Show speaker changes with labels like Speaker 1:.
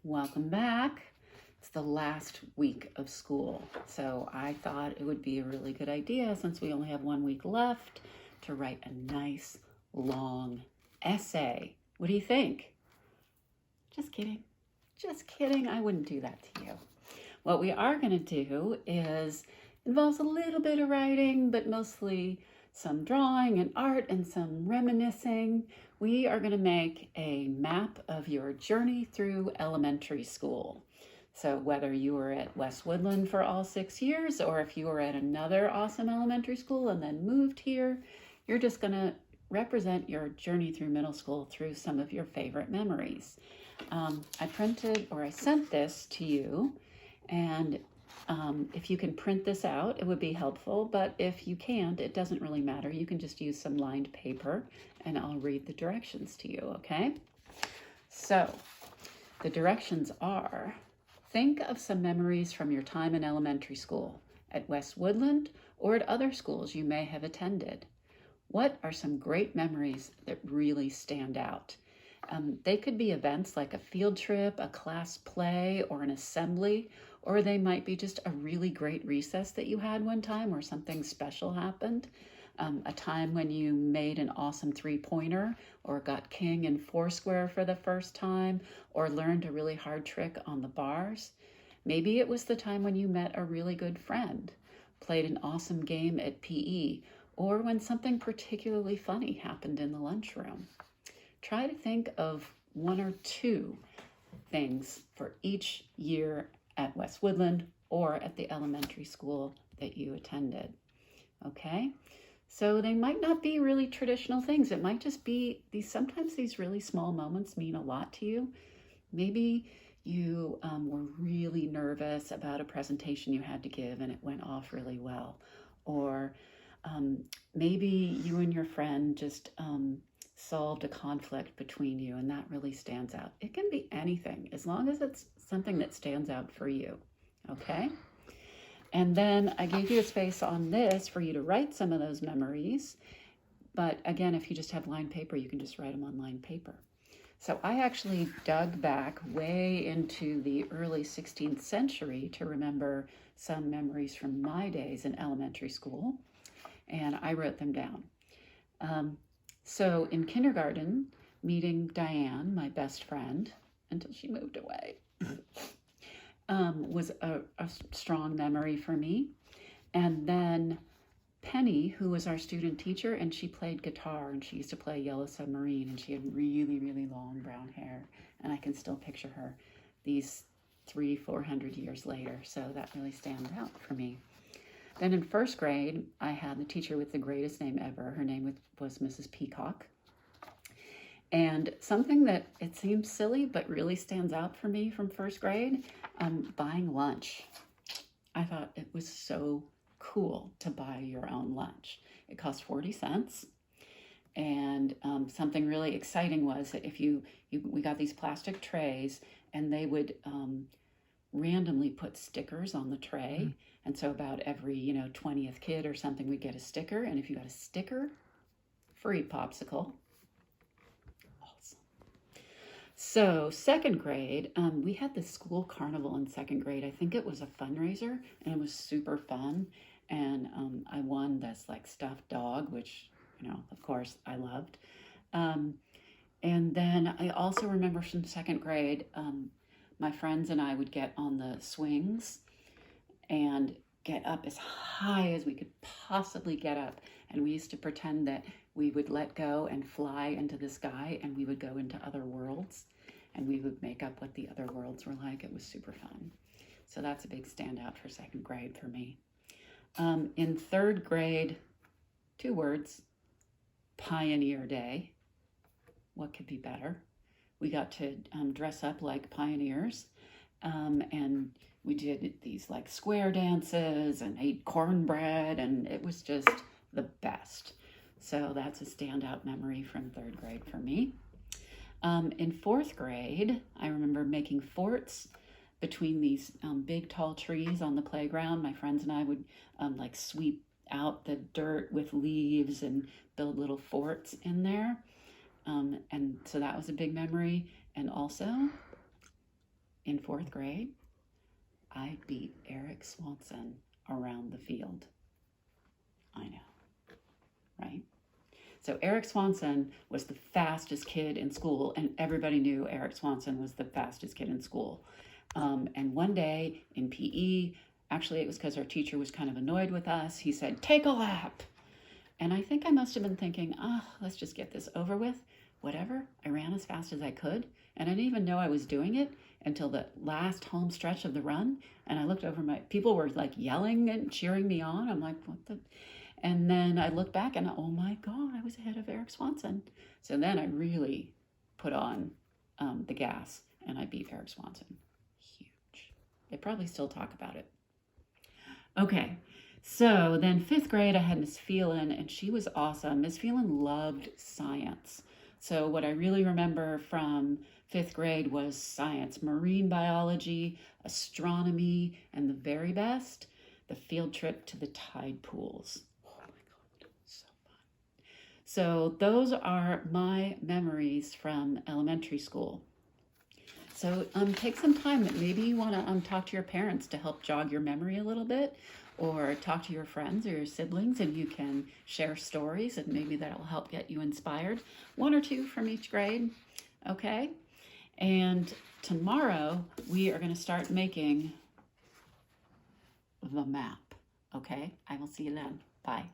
Speaker 1: Welcome back. It's the last week of school, so I thought it would be a really good idea, since we only have 1 week left, to write a nice long essay. What do you think? Just kidding. Just kidding. I wouldn't do that to you. What we are going to do involves a little bit of writing, but mostly some drawing and art and some reminiscing. We are going to make a map of your journey through elementary school. So whether you were at West Woodland for all 6 years, or if you were at another awesome elementary school and then moved here, you're just going to represent your journey through middle school through some of your favorite memories. I sent this to you, and if you can print this out, it would be helpful, but if you can't, it doesn't really matter. You can just use some lined paper, and I'll read the directions to you, okay? So, the directions are: think of some memories from your time in elementary school, at West Woodland, or at other schools you may have attended. What are some great memories that really stand out? They could be events like a field trip, a class play, or an assembly, or they might be just a really great recess that you had one time or something special happened. A time when you made an awesome three-pointer, or got king in foursquare for the first time, or learned a really hard trick on the bars. Maybe it was the time when you met a really good friend, played an awesome game at PE, or when something particularly funny happened in the lunchroom. Try to think of one or two things for each year at West Woodland or at the elementary school that you attended. Okay? So they might not be really traditional things. It might just be sometimes these really small moments mean a lot to you. Maybe you were really nervous about a presentation you had to give and it went off really well. Or maybe you and your friend just solved a conflict between you, and that really stands out. It can be anything, as long as it's something that stands out for you, okay? And then I gave you a space on this for you to write some of those memories, but again, if you just have lined paper, you can just write them on lined paper. So I actually dug back way into the early 16th century to remember some memories from my days in elementary school, and I wrote them down. So in kindergarten, meeting Diane, my best friend, until she moved away, was a strong memory for me. And then Penny, who was our student teacher, and she played guitar, and she used to play Yellow Submarine, and she had really, really long brown hair, and I can still picture her these 300-400 years later, so that really stands out for me. Then in first grade, I had the teacher with the greatest name ever. Her name was Mrs. Peacock. And something that it seems silly but really stands out for me from first grade, buying lunch. I thought it was so cool to buy your own lunch. It cost 40 cents. And something really exciting was that we got these plastic trays, and they would randomly put stickers on the tray. Mm-hmm. And so about every, 20th kid or something would get a sticker. And if you got a sticker, free popsicle. Awesome. So second grade, we had the school carnival in second grade. I think it was a fundraiser, and it was super fun. And I won this stuffed dog, which, of course I loved. And then I also remember from second grade, my friends and I would get on the swings and get up as high as we could possibly get up. And we used to pretend that we would let go and fly into the sky, and we would go into other worlds, and we would make up what the other worlds were like. It was super fun. So that's a big standout for second grade for me. In third grade, 2 words, Pioneer Day. What could be better? We got to dress up like pioneers, and we did these square dances and ate cornbread, and it was just the best. So that's a standout memory from third grade for me. In fourth grade, I remember making forts between these big tall trees on the playground. My friends and I would sweep out the dirt with leaves and build little forts in there. And so that was a big memory. And also in 4th grade, I beat Eric Swanson around the field. I know, right? So Eric Swanson was the fastest kid in school, and everybody knew Eric Swanson was the fastest kid in school. And one day in PE, actually it was because our teacher was kind of annoyed with us, he said, "Take a lap." And I think I must have been thinking, let's just get this over with. Whatever. I ran as fast as I could, and I didn't even know I was doing it until the last home stretch of the run. And I looked over, people were like yelling and cheering me on. I'm like, what the? And then I looked back and, oh my God, I was ahead of Eric Swanson. So then I really put on the gas and I beat Eric Swanson. Huge. They probably still talk about it. Okay. So then 5th grade, I had Miss Phelan, and she was awesome. Miss Phelan loved science. So what I really remember from 5th grade was science, marine biology, astronomy, and the very best, the field trip to the tide pools. Oh my God, so fun. So those are my memories from elementary school. So take some time. Maybe you want to talk to your parents to help jog your memory a little bit, or talk to your friends or your siblings, and you can share stories, and maybe that'll help get you inspired. 1 or 2 from each grade, okay? And tomorrow we are going to start making the map, okay? I will see you then. Bye.